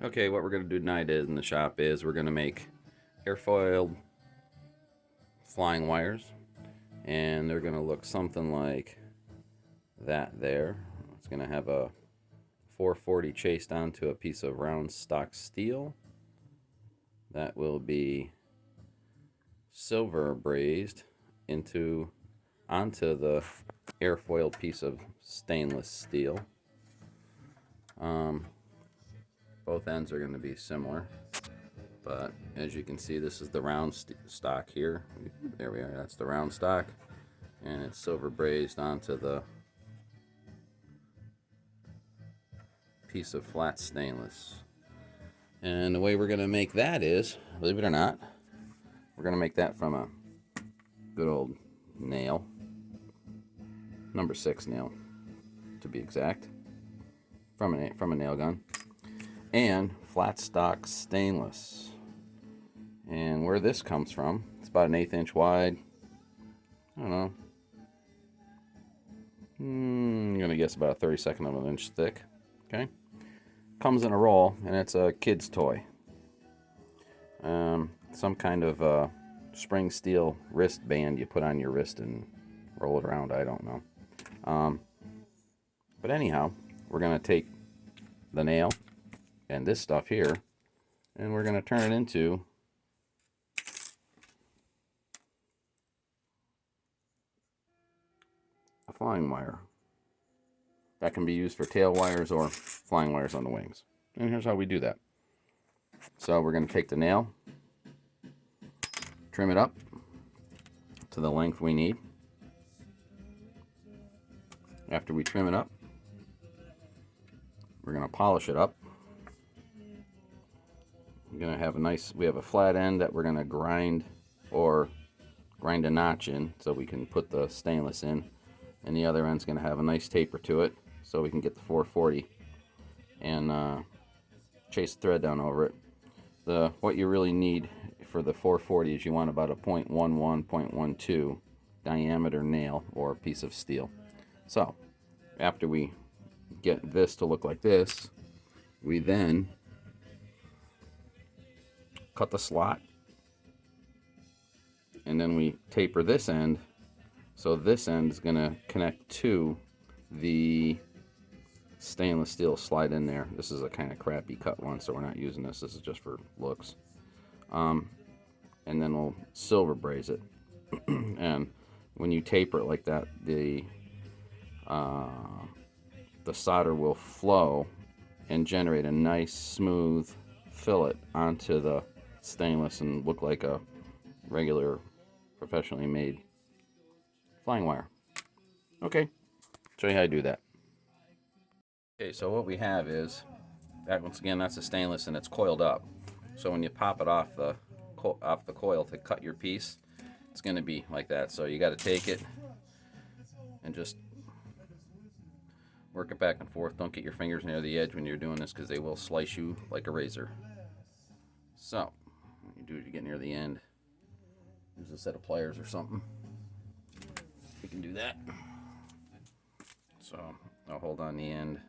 Okay, what we're going to do tonight in the shop is we're going to make airfoiled flying wires, and they're going to look something like that there. It's going to have a 440 chased onto a piece of round stock steel that will be silver brazed onto the airfoiled piece of stainless steel. Both ends are going to be similar, but as you can see, this is the round stock here. There we are. That's the round stock, and it's silver brazed onto the piece of flat stainless. And the way we're going to make that is, believe it or not, we're going to make that from a good old nail, number 6 nail to be exact, from a nail gun, and flat stock stainless. And where this comes from, it's about an 1/8 inch wide. I don't know. I'm gonna guess about a 32nd of an inch thick. Okay. Comes in a roll, and it's a kid's toy. Some kind of spring steel wristband you put on your wrist and roll it around. I don't know. But anyhow, we're gonna take the nail and this stuff here, and we're gonna turn it into a flying wire that can be used for tail wires or flying wires on the wings. And here's how we do that. So we're going to take the nail, trim it up to the length we need. After we trim it up, we're going to polish it up. We're going to have we have a flat end that we're going to grind a notch in so we can put the stainless in, and the other end's going to have a nice taper to it so we can get the 440 and chase the thread down over it. What you really need for the 440 is you want about a 0.11, 0.12 diameter nail or piece of steel. So after we get this to look like this, we then cut the slot, and then we taper this end, so this end is going to connect to the stainless steel slide in there. This is a kind of crappy cut one, so we're not using this. This is just for looks. And then we'll silver braze it. And when you taper it like that, the solder will flow and generate a nice smooth fillet onto the stainless and look like a regular professionally made flying wire. Okay, show you how to do that. Okay, so what we have is that, once again, that's the stainless and it's coiled up. So when you pop it off the coil to cut your piece, it's going to be like that. So you got to take it and just work it back and forth. Don't get your fingers near the edge when you're doing this, because they will slice you like a razor. So what you do is you get near the end, use a set of pliers or something. You can do that. So I'll hold on the end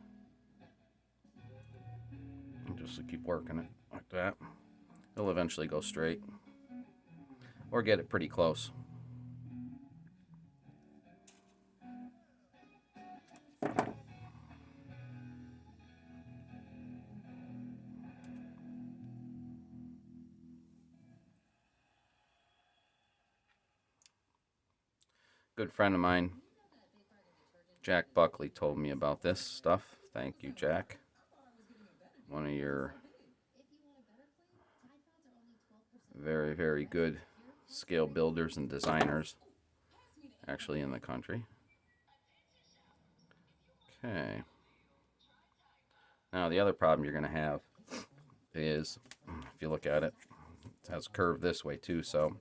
and just keep working it like that. It'll eventually go straight, or get it pretty close. Good friend of mine, Jack Buckley, told me about this stuff. Thank you, Jack. One of your very, very good scale builders and designers actually in the country. Okay. Now the other problem you're going to have is, if you look at it, it has curved this way too, so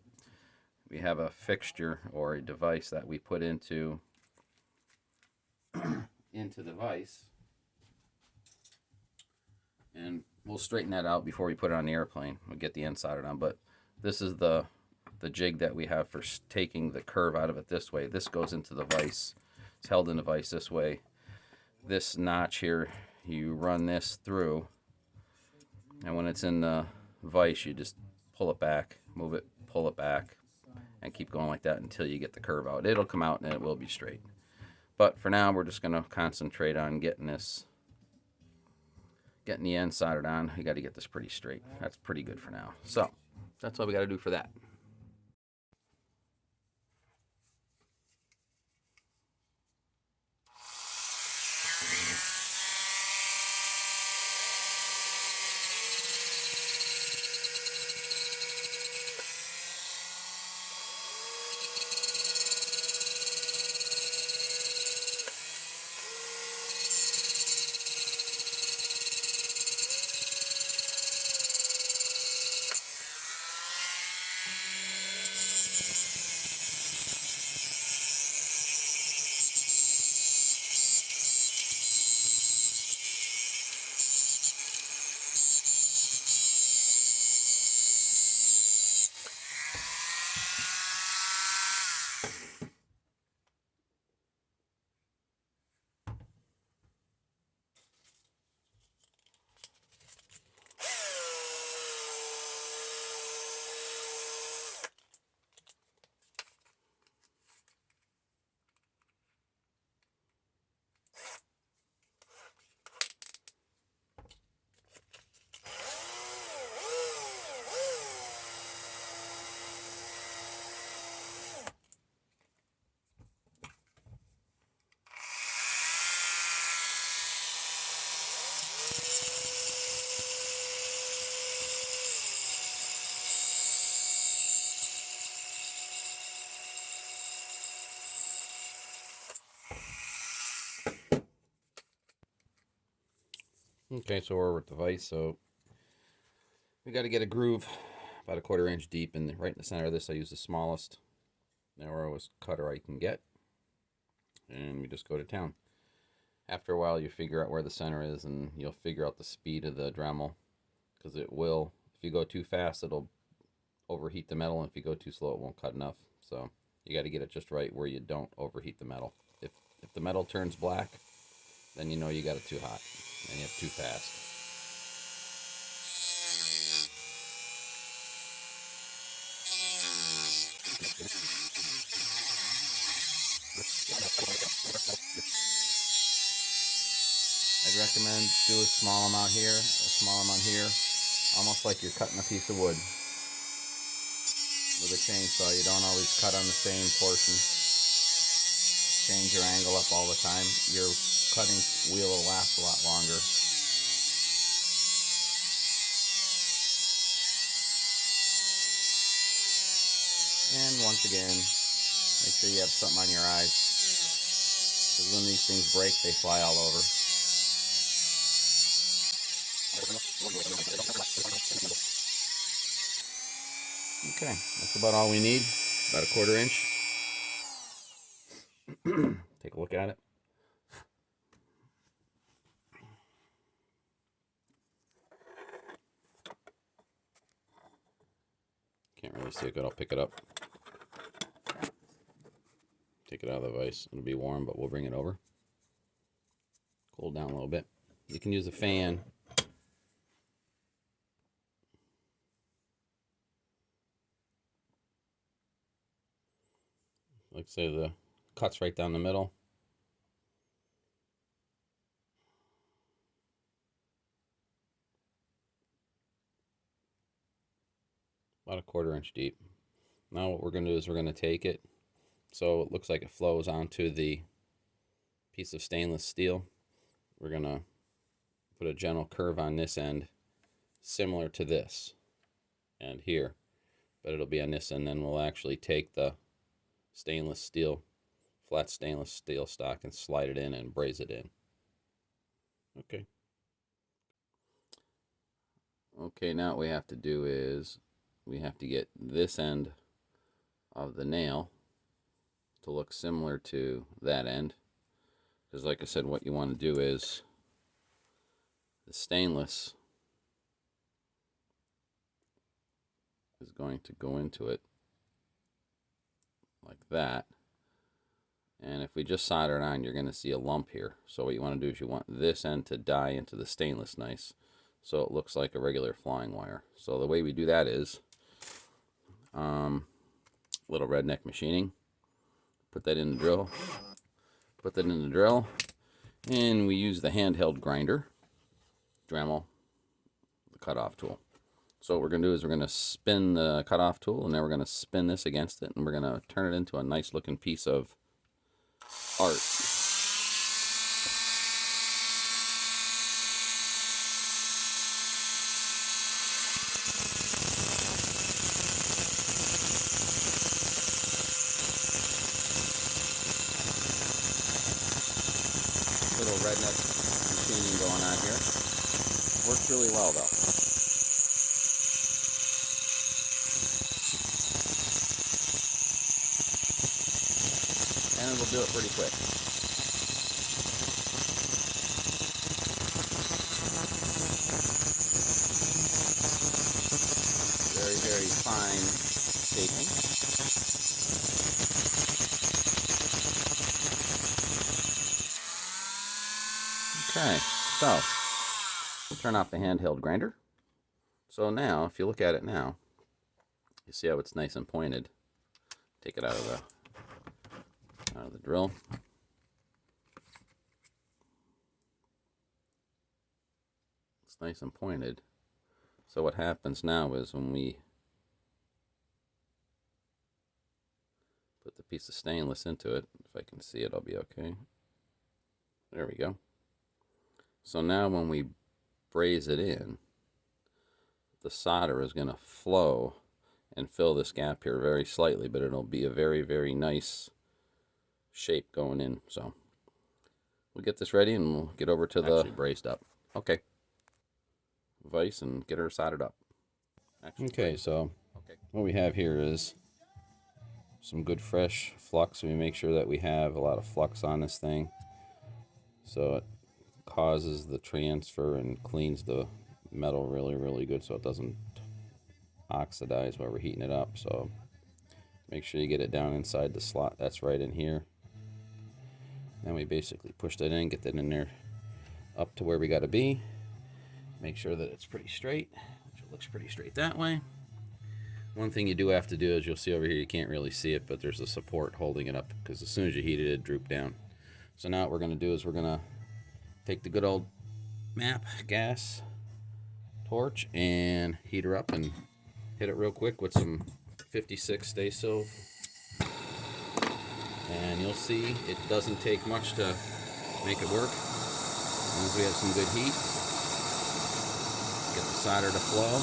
we have a fixture or a device that we put into the vise, and we'll straighten that out before we put it on the airplane. We'll get the end soldered on, but this is the jig that we have for taking the curve out of it this way. This goes into the vise. It's held in the vise this way. This notch here, you run this through And when it's in the vise, you just pull it back, move it, pull it back, and keep going like that until you get the curve out. It'll come out and it will be straight. But for now, we're just going to concentrate on getting the end soldered on. We got to get this pretty straight. That's pretty good for now. So that's all we got to do for that. Okay, so we're with the vise. So we got to get a groove about a 1/4 inch deep, and right in the center of this, I use the smallest narrowest cutter I can get, and we just go to town. After a while, you figure out where the center is, and you'll figure out the speed of the Dremel, because it will. If you go too fast, it'll overheat the metal, and if you go too slow, it won't cut enough. So you got to get it just right where you don't overheat the metal. If the metal turns black, then you know you got it too hot and you have too fast. I'd recommend do a small amount here, a small amount here, almost like you're cutting a piece of wood with a chainsaw. You don't always cut on the same portion. Change your angle up all the time. Your cutting wheel will last a lot longer. And once again, make sure you have something on your eyes, because when these things break, they fly all over. Okay, that's about all we need. About a 1/4 inch. Take a look at it. Can't really see it good. I'll pick it up. Take it out of the vise. It'll be warm, but we'll bring it over. Cool down a little bit. You can use a fan. Like say the cuts right down the middle. About a 1/4 inch deep. Now what we're going to do is we're going to take it so it looks like it flows onto the piece of stainless steel. We're going to put a gentle curve on this end, similar to this and here, but it'll be on this end. Then we'll actually take the stainless steel, flat stainless steel stock, and slide it in and braze it in. Okay. Okay, now what we have to do is we have to get this end of the nail to look similar to that end, because like I said, what you want to do is the stainless is going to go into it like that, and if we just solder it on, you're going to see a lump here. So what you want to do is you want this end to die into the stainless nice. so it looks like a regular flying wire. So the way we do that is little redneck machining. Put that in the drill. Put that in the drill, and we use the handheld grinder, Dremel, the cutoff tool. So what we're going to do is we're going to spin the cutoff tool, and then we're going to spin this against it, and we're going to turn it into a nice looking piece of art. Little redneck machining going on here. Works really well though. And it'll do it pretty quick. Very, very fine shaping. Okay, so we'll turn off the handheld grinder. So now, if you look at it now, you see how it's nice and pointed. Take it out of the drill. It's nice and pointed. So what happens now is when we put the piece of stainless into it, if I can see it, I'll be okay. There we go. So now when we braze it in, the solder is going to flow and fill this gap here very slightly, but it'll be a very, very nice shape going in. So we'll get this ready and we'll get over to the brazed up. Okay. Vise and get her soldered up. Okay, so what we have here is some good fresh flux. We make sure that we have a lot of flux on this thing, so it causes the transfer and cleans the metal really, really good, so it doesn't oxidize while we're heating it up. So make sure you get it down inside the slot that's right in here. Then we basically push that in, get that in there up to where we got to be. Make sure that it's pretty straight, which it looks pretty straight that way. One thing you do have to do is, you'll see over here, you can't really see it, but there's a support holding it up, because as soon as you heat it, it droop down. So now what we're going to do is we're going to take the good old MAP gas torch and heat her up and hit it real quick with some 56 stay silver. And you'll see it doesn't take much to make it work. As long as we have some good heat, get the solder to flow.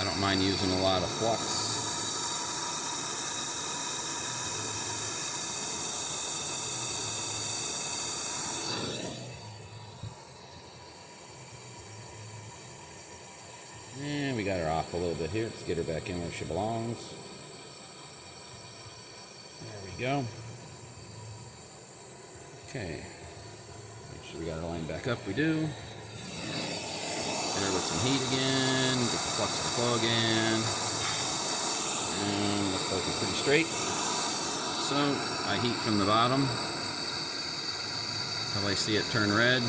I don't mind using a lot of flux. And we got her off a little bit here. Let's get her back in where she belongs. There we go. Okay. Make sure we got her line back up. We do. Hit her with some heat again. Get the flux to flow again. And looks like it's pretty straight. So I heat from the bottom until I see it turn red.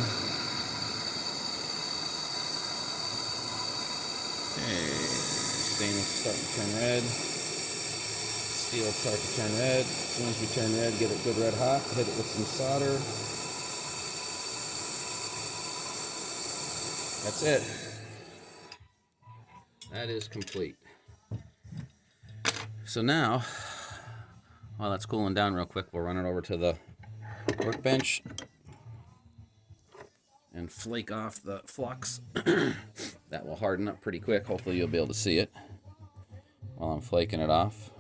Okay, stainless is starting to turn red. Steel starts to turn red. As soon as we turn red, get it good red hot. Hit it with some solder. That's it. That is complete. So now, while that's cooling down real quick, we'll run it over to the workbench and flake off the flux. That will harden up pretty quick. Hopefully you'll be able to see it while I'm flaking it off.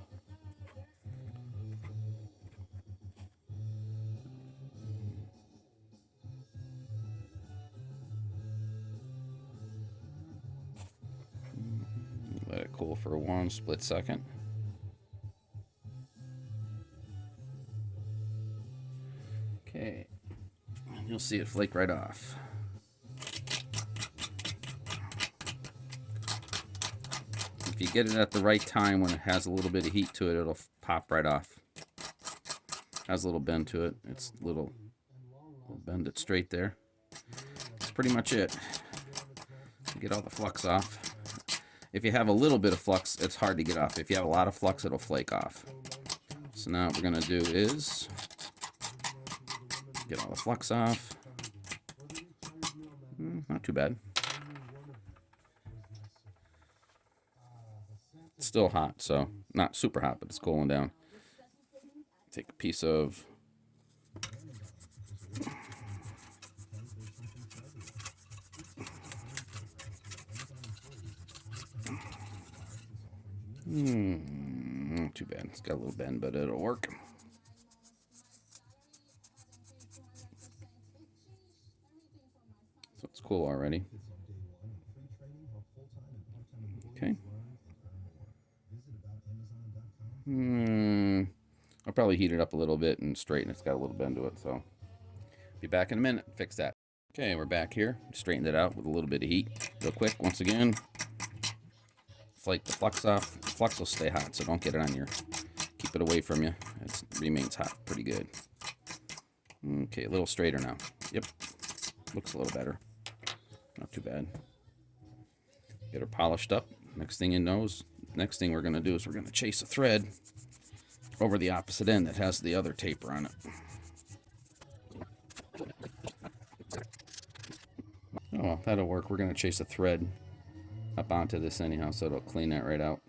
Let it cool for one split second. Okay, and you'll see it flake right off. If you get it at the right time when it has a little bit of heat to it, it'll pop right off. Has a little bend to it. It's a little bend it straight there. That's pretty much it. Get all the flux off. If you have a little bit of flux, it's hard to get off. If you have a lot of flux, it'll flake off. So now what we're going to do is get all the flux off. Not too bad. It's still hot, so not super hot, but it's cooling down. Take a piece of not too bad. It's got a little bend, but it'll work. So it's cool already. Okay. I'll probably heat it up a little bit and straighten it. It's got a little bend to it, so be back in a minute. Fix that. Okay, we're back here. Straightened it out with a little bit of heat. Real quick, once again. Flake the flux off. The flux will stay hot, so don't get it on your... Keep it away from you. It remains hot pretty good. Okay, a little straighter now. Yep. Looks a little better. Not too bad. Get her polished up. Next thing we're going to do is we're going to chase a thread over the opposite end that has the other taper on it. Oh, well, that'll work. We're going to chase a thread up onto this anyhow, so it'll clean that right out.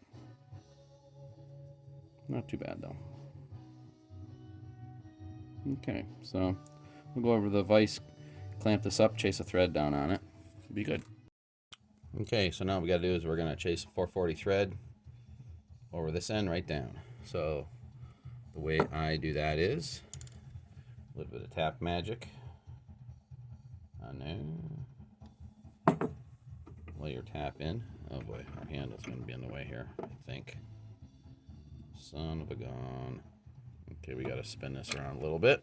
Not too bad, though. Okay, so we'll go over the vise, clamp this up, chase a thread down on it. It'll be good. Okay, so now what we got to do is we're going to chase a 440 thread over this end right down. So the way I do that is a little bit of tap magic on there. Lay your tap in. Oh boy, our handle's going to be in the way here, I think. Son of a gun. Okay, we got to spin this around a little bit.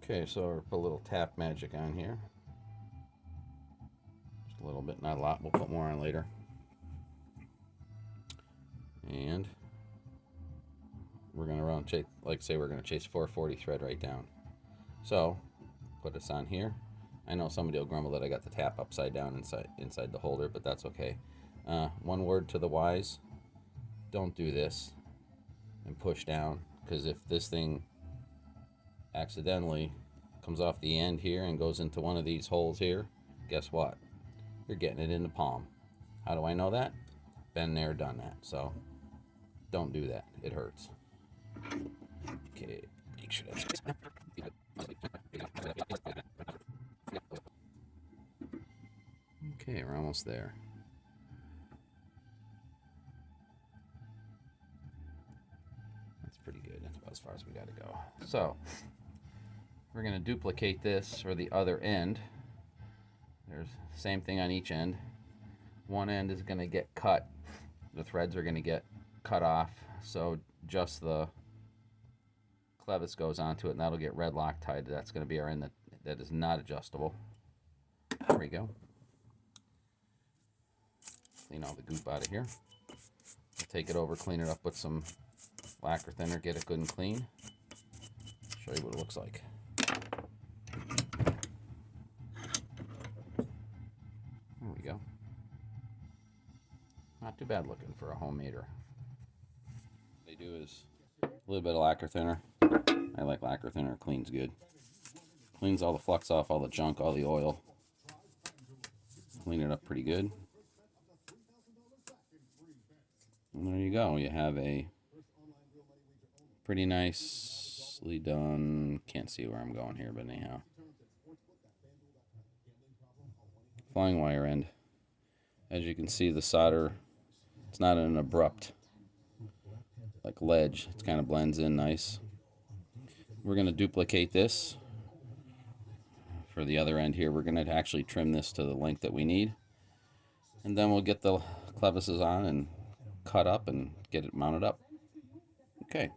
Okay, so we'll put a little tap magic on here. Just a little bit, not a lot. We'll put more on later. And we're going to run, like I say, we're going to chase 440 thread right down. So, put this on here. I know somebody will grumble that I got the tap upside down inside the holder, but that's okay. One word to the wise, don't do this and push down, because if this thing accidentally comes off the end here and goes into one of these holes here, guess what? You're getting it in the palm. How do I know that? Been there, done that. So don't do that. It hurts. Okay, make sure that's okay, we're almost there. That's pretty good. That's about as far as we got to go. So we're going to duplicate this for the other end. There's the same thing on each end. One end is going to get cut. The threads are going to get cut off, so just the clevis goes onto it, and that'll get red Loctite. That's going to be our end that is not adjustable. There we go. Clean all the goop out of here. We'll take it over, clean it up with some lacquer thinner, get it good and clean. Show you what it looks like. There we go. Not too bad looking for a homemader. What they do is a little bit of lacquer thinner. I like lacquer thinner, it cleans good. Cleans all the flux off, all the junk, all the oil. Clean it up pretty good. And there you go. You have a pretty nicely done, can't see where I'm going here, but anyhow. Flying wire end. As you can see, the solder, it's not an abrupt like ledge. It kind of blends in nice. We're going to duplicate this for the other end here. We're going to actually trim this to the length that we need. And then we'll get the clevises on and cut up and get it mounted up. Okay.